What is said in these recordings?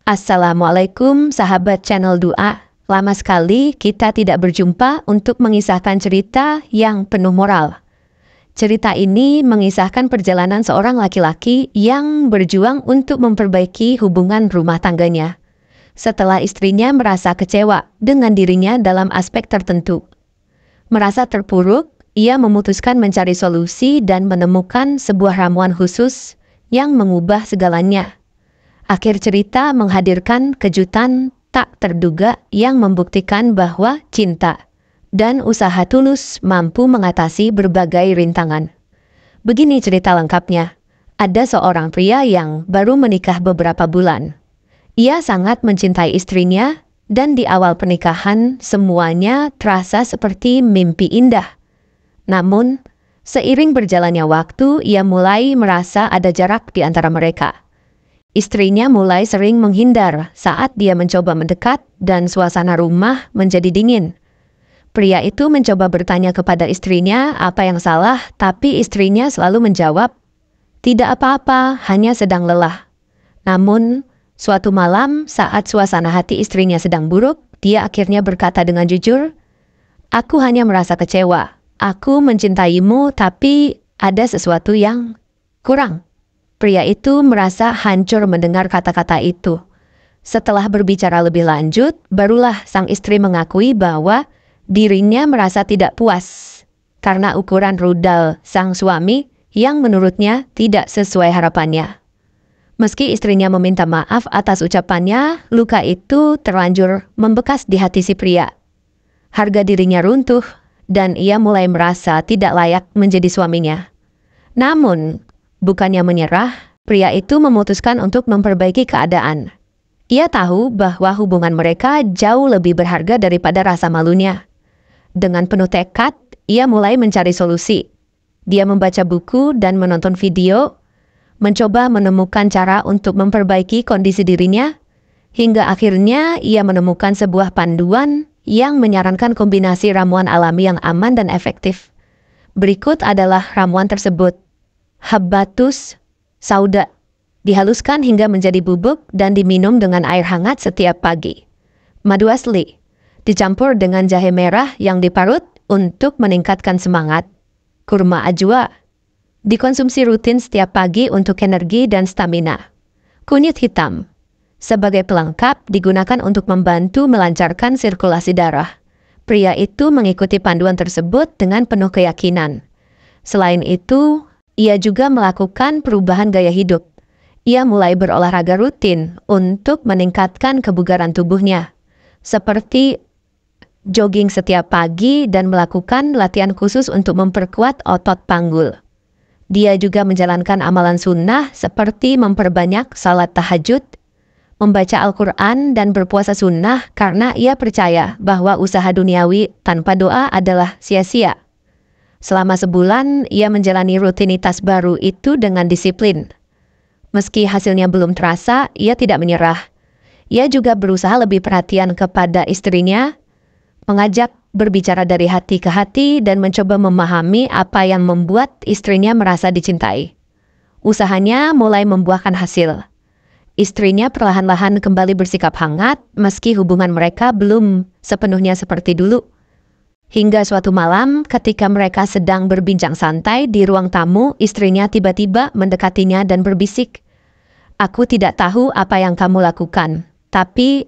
Assalamualaikum sahabat channel Dua. Lama sekali kita tidak berjumpa untuk mengisahkan cerita yang penuh moral. Cerita ini mengisahkan perjalanan seorang laki-laki yang berjuang untuk memperbaiki hubungan rumah tangganya. Setelah istrinya merasa kecewa dengan dirinya dalam aspek tertentu. Merasa terpuruk, ia memutuskan mencari solusi dan menemukan sebuah ramuan khusus yang mengubah segalanya. Akhir cerita menghadirkan kejutan tak terduga yang membuktikan bahwa cinta dan usaha tulus mampu mengatasi berbagai rintangan. Begini cerita lengkapnya. Ada seorang pria yang baru menikah beberapa bulan. Ia sangat mencintai istrinya dan di awal pernikahan semuanya terasa seperti mimpi indah. Namun, seiring berjalannya waktu, ia mulai merasa ada jarak di antara mereka. Istrinya mulai sering menghindar saat dia mencoba mendekat dan suasana rumah menjadi dingin. Pria itu mencoba bertanya kepada istrinya apa yang salah, tapi istrinya selalu menjawab, "Tidak apa-apa, hanya sedang lelah." Namun, suatu malam saat suasana hati istrinya sedang buruk, dia akhirnya berkata dengan jujur, "Aku hanya merasa kecewa. Aku mencintaimu, tapi ada sesuatu yang kurang." Pria itu merasa hancur mendengar kata-kata itu. Setelah berbicara lebih lanjut, barulah sang istri mengakui bahwa dirinya merasa tidak puas karena ukuran rudal sang suami yang menurutnya tidak sesuai harapannya. Meski istrinya meminta maaf atas ucapannya, luka itu terlanjur membekas di hati si pria. Harga dirinya runtuh dan ia mulai merasa tidak layak menjadi suaminya. Namun, bukannya menyerah, pria itu memutuskan untuk memperbaiki keadaan. Ia tahu bahwa hubungan mereka jauh lebih berharga daripada rasa malunya. Dengan penuh tekad, ia mulai mencari solusi. Dia membaca buku dan menonton video, mencoba menemukan cara untuk memperbaiki kondisi dirinya, hingga akhirnya ia menemukan sebuah panduan yang menyarankan kombinasi ramuan alami yang aman dan efektif. Berikut adalah ramuan tersebut. Habbatus sauda dihaluskan hingga menjadi bubuk dan diminum dengan air hangat setiap pagi. Madu asli dicampur dengan jahe merah yang diparut untuk meningkatkan semangat. Kurma ajwa dikonsumsi rutin setiap pagi untuk energi dan stamina. Kunyit hitam sebagai pelengkap digunakan untuk membantu melancarkan sirkulasi darah. Pria itu mengikuti panduan tersebut dengan penuh keyakinan. Selain itu, ia juga melakukan perubahan gaya hidup. Ia mulai berolahraga rutin untuk meningkatkan kebugaran tubuhnya, seperti jogging setiap pagi dan melakukan latihan khusus untuk memperkuat otot panggul. Dia juga menjalankan amalan sunnah seperti memperbanyak salat tahajud, membaca Al-Quran dan berpuasa sunnah karena ia percaya bahwa usaha duniawi tanpa doa adalah sia-sia. Selama sebulan, ia menjalani rutinitas baru itu dengan disiplin. Meski hasilnya belum terasa, ia tidak menyerah. Ia juga berusaha lebih perhatian kepada istrinya, mengajak berbicara dari hati ke hati dan mencoba memahami apa yang membuat istrinya merasa dicintai. Usahanya mulai membuahkan hasil. Istrinya perlahan-lahan kembali bersikap hangat meski hubungan mereka belum sepenuhnya seperti dulu. Hingga suatu malam ketika mereka sedang berbincang santai di ruang tamu, istrinya tiba-tiba mendekatinya dan berbisik, "Aku tidak tahu apa yang kamu lakukan, tapi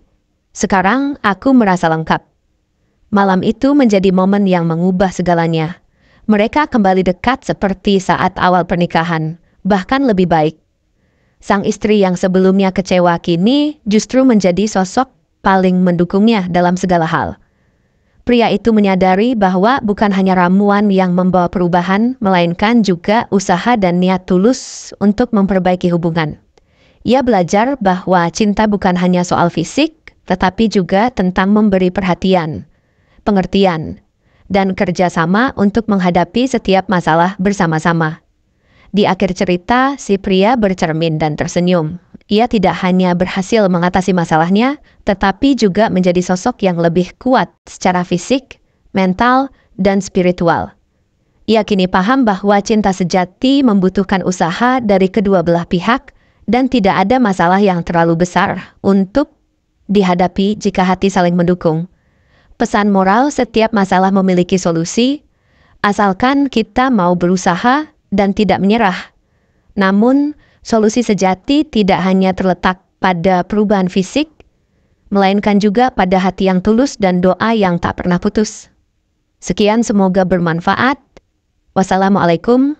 sekarang aku merasa lengkap." Malam itu menjadi momen yang mengubah segalanya. Mereka kembali dekat seperti saat awal pernikahan, bahkan lebih baik. Sang istri yang sebelumnya kecewa kini justru menjadi sosok paling mendukungnya dalam segala hal. Pria itu menyadari bahwa bukan hanya ramuan yang membawa perubahan, melainkan juga usaha dan niat tulus untuk memperbaiki hubungan. Ia belajar bahwa cinta bukan hanya soal fisik, tetapi juga tentang memberi perhatian, pengertian, dan kerjasama untuk menghadapi setiap masalah bersama-sama. Di akhir cerita, si pria bercermin dan tersenyum. Ia tidak hanya berhasil mengatasi masalahnya, tetapi juga menjadi sosok yang lebih kuat secara fisik, mental, dan spiritual. Ia kini paham bahwa cinta sejati membutuhkan usaha dari kedua belah pihak dan tidak ada masalah yang terlalu besar untuk dihadapi jika hati saling mendukung. Pesan moral, setiap masalah memiliki solusi, asalkan kita mau berusaha dan tidak menyerah. Namun, solusi sejati tidak hanya terletak pada perubahan fisik, melainkan juga pada hati yang tulus dan doa yang tak pernah putus. Sekian, semoga bermanfaat. Wassalamualaikum